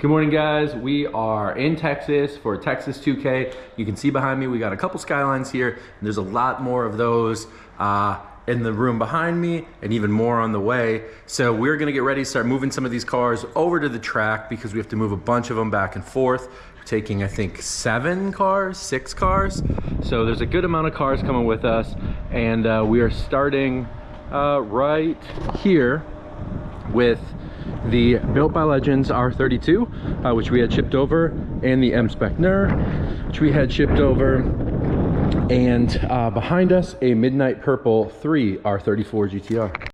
Good morning, guys. We are in Texas for TX2K. You can see behind me we got a couple Skylines here, and there's a lot more of those in the room behind me and even more on the way. So we're gonna get ready to start moving some of these cars over to the track because we have to move a bunch of them back and forth. We're taking, I think, 6 cars. So there's a good amount of cars coming with us, and we are starting right here with the Built by Legends R32, which we had shipped over, and the M-Spec NER, which we had shipped over, and behind us a Midnight Purple 3 R34 GTR.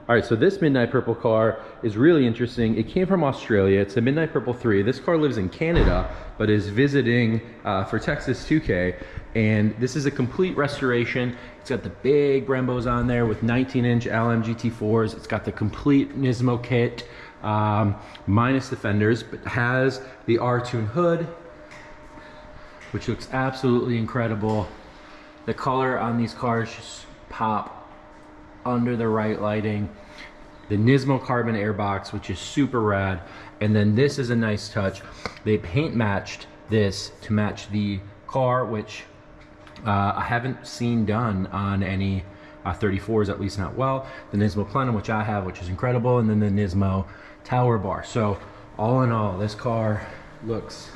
All right, so this Midnight Purple car is really interesting. It came from Australia. It's a Midnight Purple 3. This car lives in Canada, but is visiting for Texas 2K. And this is a complete restoration. It's got the big Brembos on there with 19-inch LM GT4s. It's got the complete Nismo kit, minus the fenders, but has the R-Tune hood, which looks absolutely incredible. The color on these cars just pop under the right lighting. The Nismo carbon airbox, which is super rad. And then this is a nice touch. They paint matched this to match the car, which I haven't seen done on any 34s, at least not well. The Nismo Plenum, which I have, which is incredible, and then the Nismo Tower Bar. So all in all, this car looks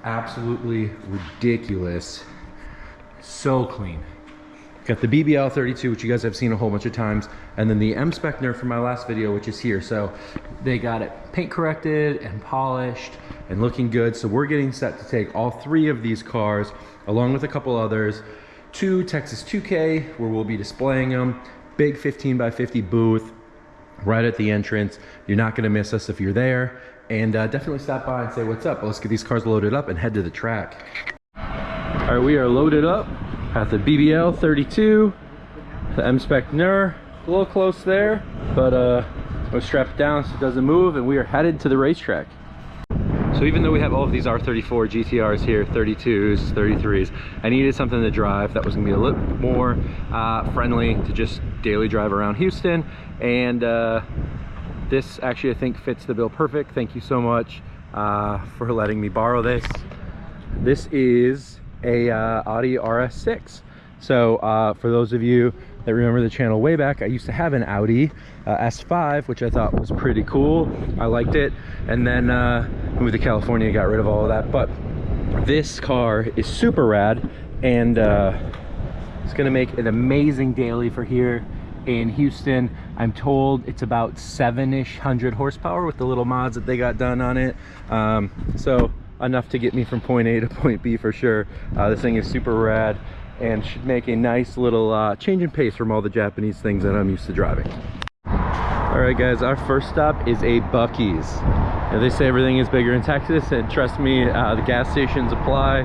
absolutely ridiculous. So clean. Got the BBL 32, which you guys have seen a whole bunch of times, and then the M-Spec NER from my last video, which is here. So they got it paint corrected and polished and looking good. So we're getting set to take all 3 of these cars, along with a couple others, to Texas 2K, where we'll be displaying them. Big 15x50 booth right at the entrance. You're not gonna miss us if you're there. And definitely stop by and say what's up. But let's get these cars loaded up and head to the track. All right, we are loaded up. Got the BBL 32, the M-Spec NER, a little close there, but we're strapped down so it doesn't move, and we are headed to the racetrack. So even though we have all of these R34 GTRs here, 32s, 33s, I needed something to drive that was gonna be a little more friendly to just daily drive around Houston. And this actually, I think, fits the bill perfect. Thank you so much for letting me borrow this. This is a Audi RS6. So for those of you that remember the channel way back, I used to have an Audi S5, which I thought was pretty cool. I liked it, and then moved to California, got rid of all of that. But this car is super rad, and it's gonna make an amazing daily for here in Houston. I'm told it's about 700 horsepower with the little mods that they got done on it. So enough to get me from point A to point B for sure. This thing is super rad and should make a nice little change in pace from all the Japanese things that I'm used to driving. All right, guys, our first stop is a Bucky's. Now, they say everything is bigger in Texas, and trust me, the gas stations apply.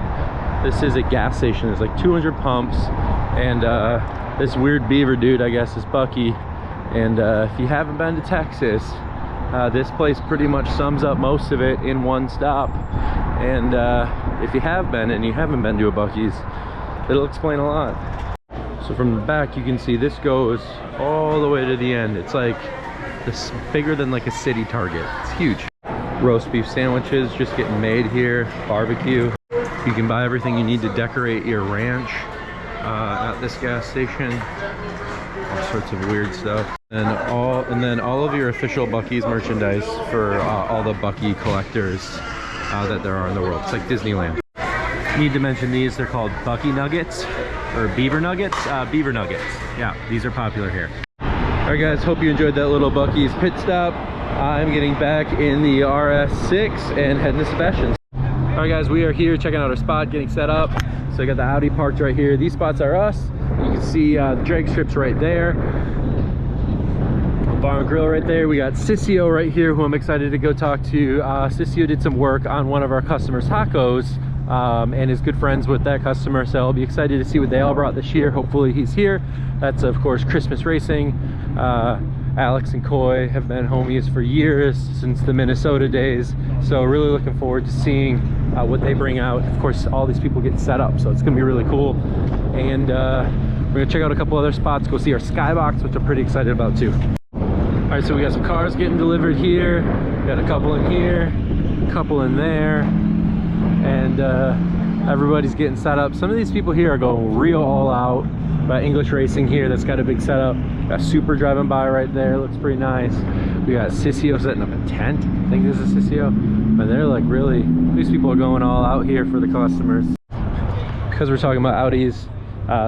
This is a gas station. There's like 200 pumps, and this weird beaver dude, I guess, is Bucky. And if you haven't been to Texas, this place pretty much sums up most of it in one stop. And if you have been and you haven't been to a Bucky's, it'll explain a lot. So from the back, you can see this goes all the way to the end. It's like this, bigger than like a city Target. It's huge. Roast beef sandwiches just getting made here. Barbecue. You can buy everything you need to decorate your ranch at this gas station. All sorts of weird stuff. And then all of your official Bucky's merchandise for all the Bucky collectors that there are in the world. It's like Disneyland. Need to mention these. They're called Bucky Nuggets or Beaver Nuggets. Beaver Nuggets. Yeah, these are popular here. All right, guys. Hope you enjoyed that little Bucky's pit stop. I'm getting back in the RS6 and heading to Sebastian's. All right, guys. We are here checking out our spot, getting set up. So I got the Audi parked right here. These spots are us. You can see the drag strips right there. Bar and grill right there. We got Sissio right here, who I'm excited to go talk to. Sissio did some work on one of our customers' tacos, and is good friends with that customer, so I'll be excited to see what they all brought this year. Hopefully he's here. That's of course Christmas Racing. Alex and Coy have been homies for years, since the Minnesota days, so really looking forward to seeing what they bring out. Of course, all these people get set up, so it's gonna be really cool. And we're gonna check out a couple other spots, go see our skybox, which I'm pretty excited about too. All right, so we got some cars getting delivered here. We got a couple in here. couple in there, and everybody's getting set up. Some of these people here are going real all out. Got English Racing here that's got a big setup. Got Super driving by right there, looks pretty nice. We got Sissio setting up a tent. I think this is Sissio. But they're like really, these people are going all out here for the customers. Because we're talking about Audis,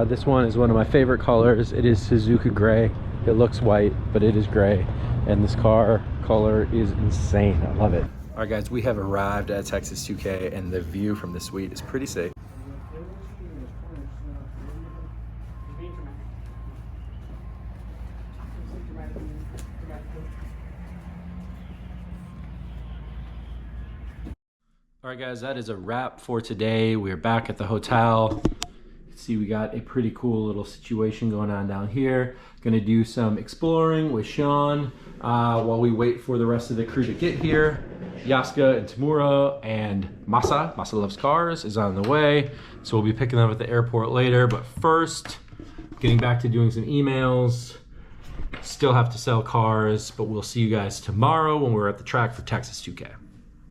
this one is one of my favorite colors. It is Suzuka gray. It looks white, but it is gray. And this car color is insane. I love it. All right, guys, we have arrived at Texas 2K, and the view from the suite is pretty sick. All right, guys, that is a wrap for today. We're back at the hotel. You can see we got a pretty cool little situation going on down here. Gonna do some exploring with Sean while we wait for the rest of the crew to get here. Yaska and Tamura and Masa Loves Cars, is on the way. So we'll be picking them up at the airport later. But first, getting back to doing some emails. Still have to sell cars, but we'll see you guys tomorrow when we're at the track for Texas 2K.